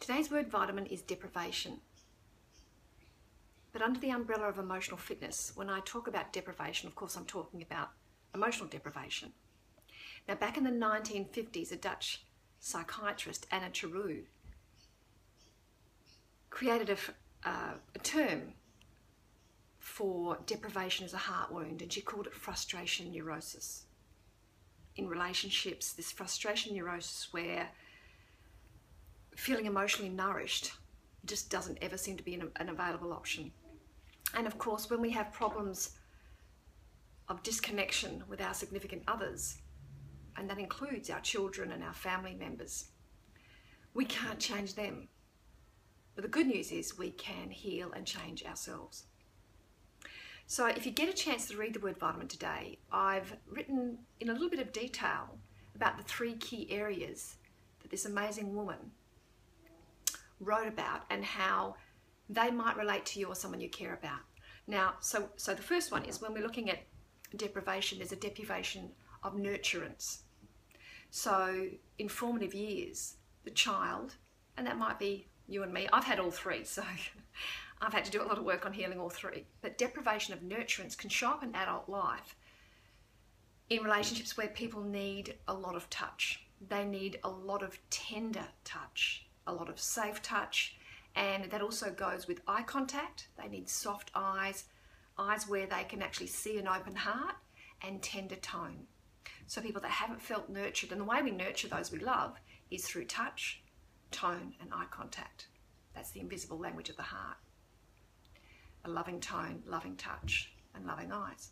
Today's word vitamin is deprivation. But under the umbrella of emotional fitness, when I talk about deprivation, of course I'm talking about emotional deprivation. Now back in the 1950s, a Dutch psychiatrist, Anna Cheroux, created a term for deprivation as a heart wound, and she called it frustration neurosis. In relationships, this frustration neurosis where feeling emotionally nourished just doesn't ever seem to be an available option. And of course, when we have problems of disconnection with our significant others, and that includes our children and our family members, we can't change them. But the good news is we can heal and change ourselves. So if you get a chance to read the word vitamin today, I've written in a little bit of detail about the 3 key areas that this amazing woman wrote about and how they might relate to you or someone you care about. Now, so the first one is when we're looking at deprivation, there's a deprivation of nurturance. So in formative years, the child, and that might be you and me, I've had all 3, so I've had to do a lot of work on healing all 3. But deprivation of nurturance can show up in adult life in relationships where people need a lot of touch. They need a lot of tender touch, a lot of safe touch, and that also goes with eye contact. They need soft eyes, eyes where they can actually see an open heart, and tender tone. So people that haven't felt nurtured, and the way we nurture those we love is through touch, tone, and eye contact. That's the invisible language of the heart. A loving tone, loving touch, and loving eyes.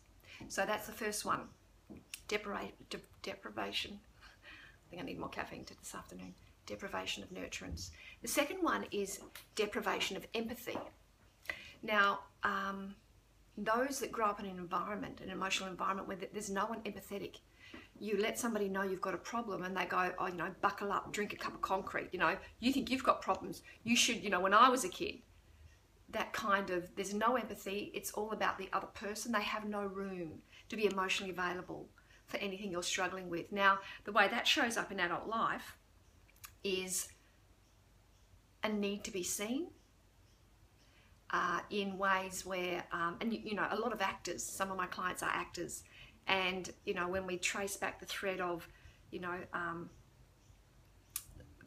So that's the first one. Deprivation. I think I need more caffeine this afternoon. Deprivation of nurturance. The second one is deprivation of empathy. Now, those that grow up in an environment, an emotional environment where there's no one empathetic, you let somebody know you've got a problem and they go, oh, you know, buckle up, drink a cup of concrete, you know, you think you've got problems, you should, you know, when I was a kid, that kind of, there's no empathy, it's all about the other person. They have no room to be emotionally available for anything you're struggling with. Now, the way that shows up in adult life is a need to be seen in ways where, and you know, a lot of actors, some of my clients are actors, and, you know, when we trace back the thread of, you know,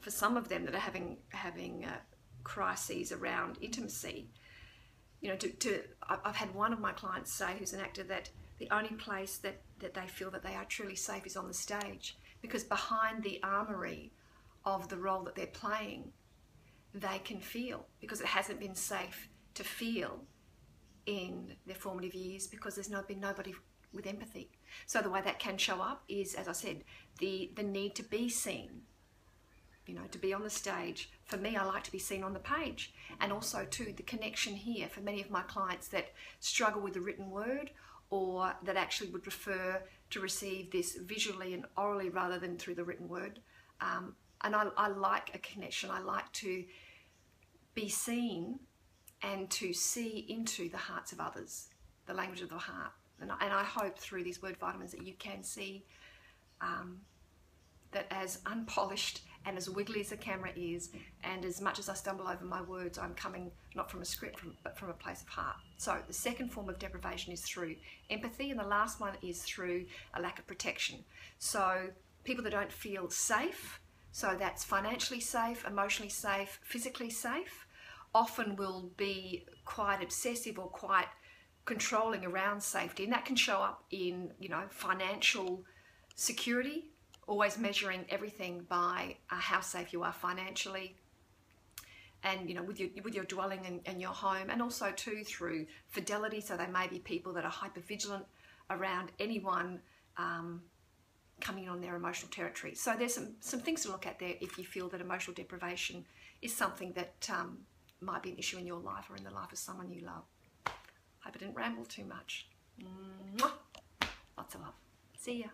for some of them that are having crises around intimacy, you know, I've had one of my clients say, who's an actor, that the only place that they feel that they are truly safe is on the stage, because behind the armory of the role that they're playing, they can feel, because it hasn't been safe to feel in their formative years, because there's been nobody with empathy. So the way that can show up is, as I said, the need to be seen, you know, to be on the stage. For me, I like to be seen on the page. And also too, the connection here for many of my clients that struggle with the written word, or that actually would prefer to receive this visually and orally rather than through the written word. And I like a connection. I like to be seen and to see into the hearts of others, the language of the heart. And I hope through these word vitamins that you can see that as unpolished and as wiggly as the camera is, and as much as I stumble over my words, I'm coming not from a script, but from a place of heart. So the second form of deprivation is through empathy, and the last one is through a lack of protection. So people that don't feel safe, so that's financially safe, emotionally safe, physically safe, often will be quite obsessive or quite controlling around safety, and that can show up in, you know, financial security, always measuring everything by how safe you are financially, and, you know, with your dwelling and your home, and also too through fidelity. So there may be people that are hyper vigilant around anyone coming in on their emotional territory. So there's some things to look at there if you feel that emotional deprivation is something that might be an issue in your life or in the life of someone you love. Hope I didn't ramble too much. Mwah. Lots of love. See ya.